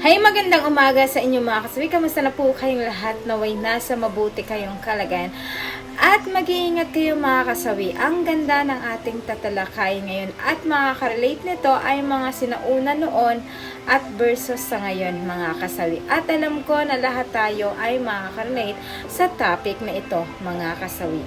Hay, magandang umaga sa inyo mga kasawi. Kamusta na po kayong lahat? Naway nasa mabuti kayong kalagayan. At mag-iingat kayo mga kasawi. Ang ganda ng ating tatalakay ngayon at makaka-relate nito ay mga sinauna noon at versus sa ngayon mga kasawi. At alam ko na lahat tayo ay makaka-relate sa topic na ito mga kasawi.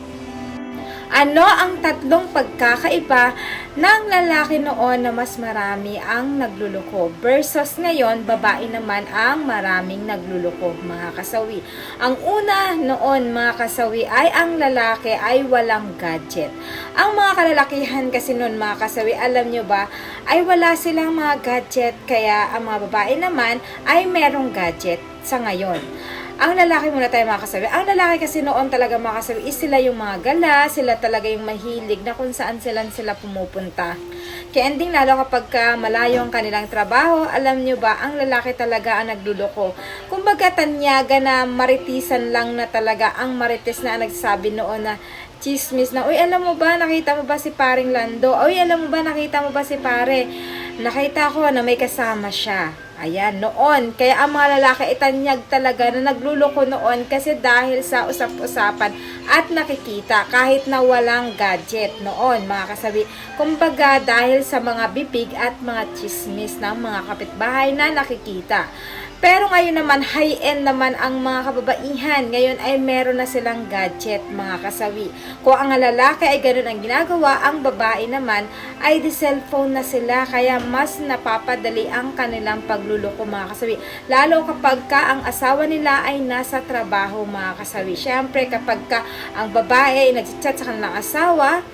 Ano ang tatlong pagkakaiba ng lalaki noon na mas marami ang nagluloko versus ngayon babae naman ang maraming nagluloko mga kasawi? Ang una noon mga kasawi ay ang lalaki ay walang gadget. Ang mga kalalakihan kasi noon mga kasawi, alam nyo ba, ay wala silang mga gadget, kaya ang mga babae naman ay merong gadget sa ngayon. Ang lalaki muna tayo mga kasawi. Ang lalaki kasi noon talaga mga kasawi is sila yung mga gala, sila talaga yung mahilig na kung saan sila pumupunta. Kaya ending lalo kapag malayo ang kanilang trabaho, alam nyo ba, ang lalaki talaga ang nagluloko. Kumbaga tanyaga na maritisan lang na talaga ang marites na nagsasabi noon na chismis na, uy, alam mo ba, nakita mo ba si paring Lando? Uy, alam mo ba, nakita mo ba si pare? Nakita ko na may kasama siya. Ayan, noon. Kaya ang mga lalaki itanyag talaga na nagluloko noon kasi dahil sa usap-usapan at nakikita kahit na walang gadget noon, mga kasabi. Kumbaga dahil sa mga bibig at mga chismis ng mga kapitbahay na nakikita. Pero ngayon naman, high-end naman ang mga kababaihan. Ngayon ay meron na silang gadget, mga kasawi. Kung ang lalaki ay ganoon ang ginagawa, ang babae naman ay di cellphone na sila. Kaya mas napapadali ang kanilang pagluloko, mga kasawi. Lalo kapag ang asawa nila ay nasa trabaho, mga kasawi. Siyempre, kapag ang babae ay nag-chat sa kanilang asawa,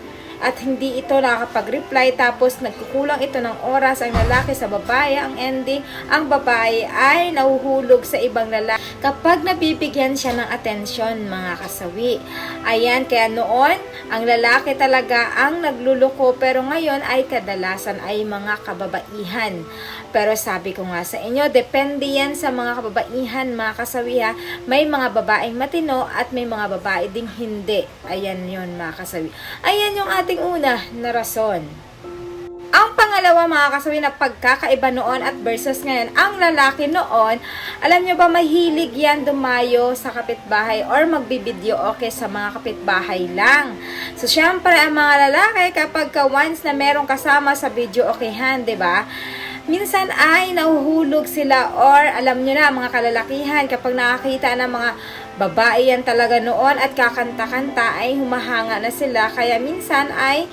at hindi ito nakakapag-reply, tapos nagkukulang ito ng oras ang lalaki sa babae, ang ending, ang babae ay nahuhulog sa ibang lalaki kapag nabibigyan siya ng atensyon, mga kasawi. Ayan, kaya noon, ang lalaki talaga ang nagluloko, pero ngayon ay kadalasan ay mga kababaihan. Pero sabi ko nga sa inyo, depende yan sa mga kababaihan, mga kasawi ha. May mga babaeng matino at may mga babae ding hindi. Ayan yun, mga kasawi. Ayan yung ating una na rason. Ang pangalawa, mga kasawi, na pagkakaiba noon at versus ngayon, ang lalaki noon, alam nyo ba, mahilig yan dumayo sa kapitbahay or magbibideo okay sa mga kapitbahay lang. So, syempre, ang mga lalaki, kapag once na merong kasama sa video okayhan, diba? Minsan ay nahuhulog sila or alam nyo na mga kalalakihan kapag nakakita ng mga babae yan talaga noon at kakanta-kanta ay humahanga na sila, kaya minsan ay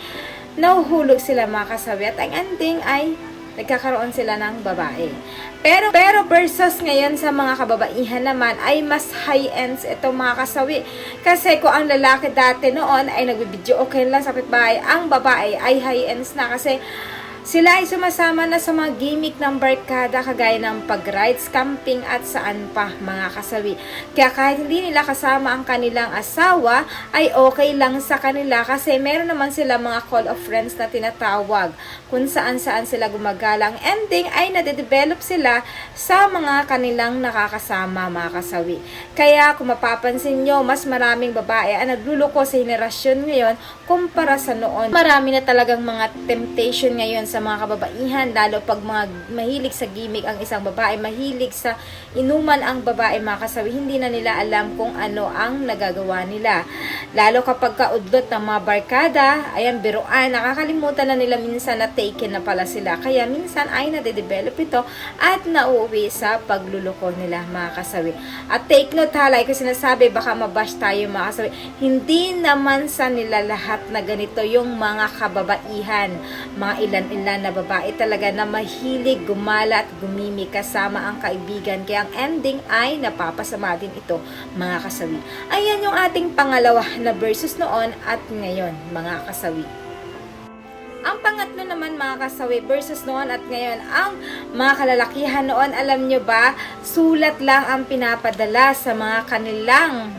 nahuhulog sila, mga kasawi, at ang ending ay nagkakaroon sila ng babae. Pero versus ngayon sa mga kababaihan naman ay mas high-ends ito, mga kasawi. Kasi kung ang lalaki dati noon ay nagbibideo okay lang sa kapitbahay, ang babae ay high-ends na kasi sila ay sumasama na sa mga gimmick ng barkada kagaya ng pag-rides, camping at saan pa, mga kasawi. Kaya kahit hindi nila kasama ang kanilang asawa ay okay lang sa kanila kasi meron naman sila mga call of friends na tinatawag kung saan-saan sila gumagala. Ang ending ay nade-develop sila sa mga kanilang nakakasama, mga kasawi. Kaya kung mapapansin nyo, mas maraming babae ang nagluloko sa henerasyon ngayon kumpara sa noon. Marami na talagang mga temptation ngayon sa mga kababaihan, lalo pag mga mahilig sa gimmick ang isang babae, mahilig sa inuman ang babae, mga kasawi, hindi na nila alam kung ano ang nagagawa nila. Lalo kapag kaudlot ng mga barkada, ayan, biruan, nakakalimutan na nila minsan na taken na pala sila. Kaya minsan ay nade-develop ito at nauuwi sa pagluloko nila, mga kasawi. At take note ha, like ko sinasabi, baka mabash tayo, mga kasawi. Hindi naman sa nila lahat na ganito yung mga kababaihan, mga ilan na babae talaga na mahilig gumala at gumimi kasama ang kaibigan, kaya ang ending ay napapasama din ito, mga kasawi. Ayan yung ating pangalawa na versus noon at ngayon, mga kasawi. Ang pangatlo naman, mga kasawi, versus noon at ngayon, ang mga kalalakihan noon, alam nyo ba, sulat lang ang pinapadala sa mga kanilang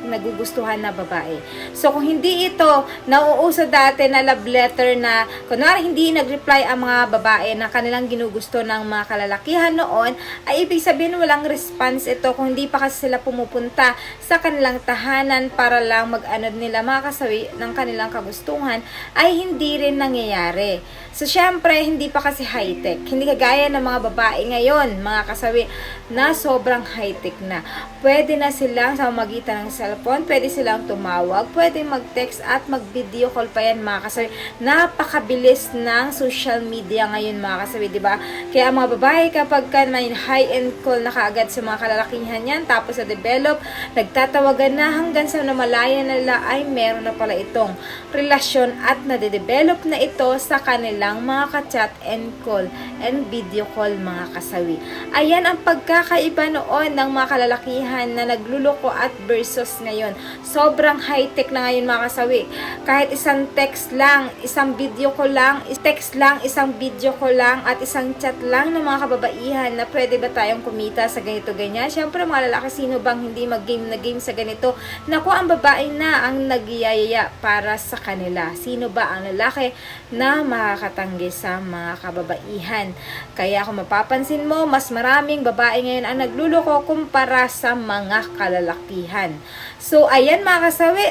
nagugustuhan na babae. So, kung hindi ito nauuso dati na love letter na, kunwari hindi nag-reply ang mga babae na kanilang ginugusto ng mga kalalakihan noon, ay ibig sabihin walang response ito kung hindi pa kasi sila pumupunta sa kanilang tahanan para lang mag-anod nila makasawi ng kanilang kagustuhan, ay hindi rin nangyayari. So, syempre, hindi pa kasi high-tech. Hindi kagaya ng mga babae ngayon, mga kasawi, na sobrang high-tech na. Pwede na silang sa magitan ng cellphone, pwede silang tumawag, pwede mag-text at mag-video call pa yan, mga kasawi. Napakabilis ng social media ngayon, mga kasawi, di ba? Kaya mga babae, kapag may high-end call na kaagad sa mga kalalakihan yan, tapos sa develop, nagtatawagan na hanggang sa namalaya nila ay meron na pala itong relasyon at nade-develop na ito sa kanilang mga ka-chat and call and video call, mga kasawi. Ayan ang pagkakaiba noon ng mga kalalakihan na nagluloko at versus ngayon. Sobrang high-tech na ngayon, mga kasawi. Kahit isang text lang, isang video call lang, text lang, isang video call lang, at isang chat lang ng mga kababaihan na pwede ba tayong kumita sa ganito, ganyan. Siyempre, mga lalaki, sino bang hindi mag-game na game sa ganito? Naku, ang babae na ang nagyayaya para sa kanila. Sino ba ang lalaki na makakatanggi sa mga kababaihan? Kaya kung mapapansin mo, mas maraming babae ngayon ang nagluloko kumpara sa mga kalalakihan. So, ayan, mga kasawi.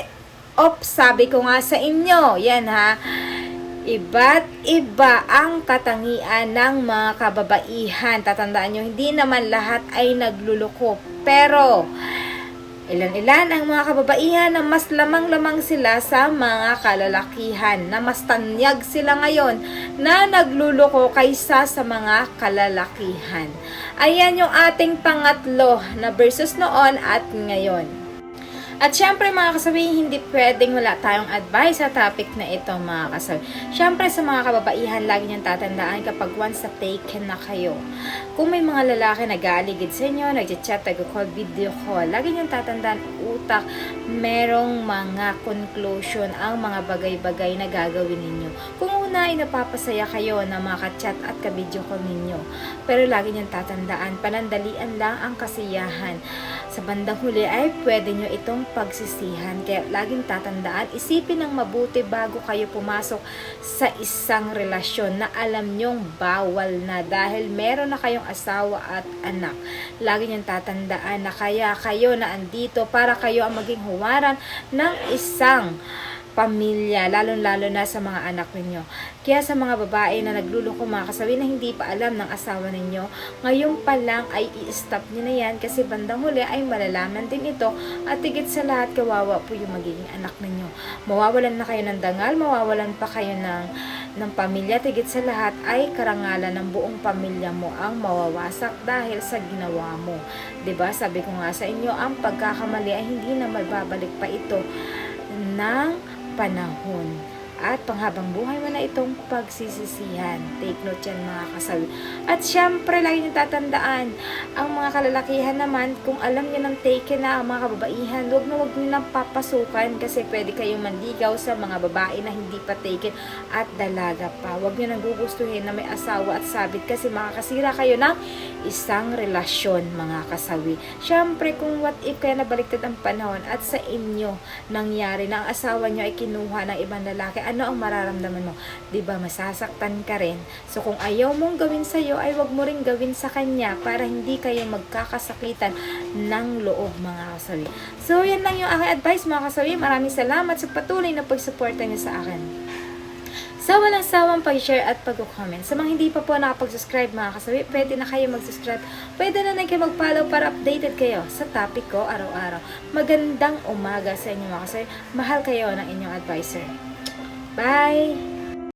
Sabi ko nga sa inyo, yan ha, iba't iba ang katangian ng mga kababaihan. Tatandaan nyo, hindi naman lahat ay nagluloko. Pero, ilan-ilan ang mga kababaihan na mas lamang-lamang sila sa mga kalalakihan, na mas tanyag sila ngayon na nagluloko kaysa sa mga kalalakihan. Ayan yung ating pangatlo na versus noon at ngayon. At syempre, mga kasawi, hindi pwedeng wala tayong advice sa topic na ito, mga kasawi. Syempre, sa mga kababaihan, lagi niyong tatandaan kapag once na taken na kayo. Kung may mga lalaki nag-aaligid sa inyo, nag-chat, nag-call, video call, lagi niyong tatandaan, utak, merong mga conclusion ang mga bagay-bagay na gagawin ninyo. Kung una ay napapasaya kayo na maka-chat at ka-video call ninyo, pero lagi niyong tatandaan, panandalian lang ang kasiyahan. Sa bandang huli ay pwede nyo itong pagsisihan. Kaya laging tatandaan, isipin ng mabuti bago kayo pumasok sa isang relasyon na alam nyong bawal na dahil meron na kayong asawa at anak. Lagi nyong tatandaan na kaya kayo na andito para kayo ang maging huwaran ng isang pamilya, lalo-lalo na sa mga anak ninyo. Kaya sa mga babae na nagluloko, mga kasawi, na hindi pa alam ng asawa ninyo, ngayon pa lang ay i-stop nyo na yan, kasi bandang huli ay malalaman din ito, at higit sa lahat, kawawa po yung magiging anak ninyo. Mawawalan na kayo ng dangal, mawawalan pa kayo ng pamilya, higit sa lahat ay karangalan ng buong pamilya mo ang mawawasak dahil sa ginawa mo. 'Di ba? Sabi ko nga sa inyo, ang pagkakamali ay hindi na magbabalik pa ito ng panahon. At panghabang buhay mo na itong pagsisisihan. Take note yan, mga kasawi. At syempre, lagi nyo tatandaan, ang mga kalalakihan naman, kung alam nyo ng taken na ang mga kababaihan, huwag nyo nang papasukan, kasi pwede kayong manligaw sa mga babae na hindi pa taken at dalaga pa. Huwag nyo nang gugustuhin na may asawa at sabit, kasi makakasira kayo ng isang relasyon, mga kasawi. Syempre, kung what if kaya nabaliktad ang panahon at sa inyo nangyari na ang asawa nyo ay kinuha ng ibang lalaki, ano ang mararamdaman mo? 'Di ba, masasaktan ka rin. So kung ayaw mong gawin sa iyo, ay wag mo ring gawin sa kanya para hindi kayo magkakasakitan ng loob, mga kasawi. So yan lang yung aking advice, mga kasawi. Maraming salamat sa patuloy na pagsuporta niyo sa akin. Sa walang sawang pag-share at pag-comment. Sa mga hindi pa po nakapag-subscribe, mga kasawi, pwede na kayo mag-subscribe. Pwede na kayo mag-follow para updated kayo sa topic ko araw-araw. Magandang umaga sa inyo, mga kasawi. Mahal kayo ng inyong advisor. Bye!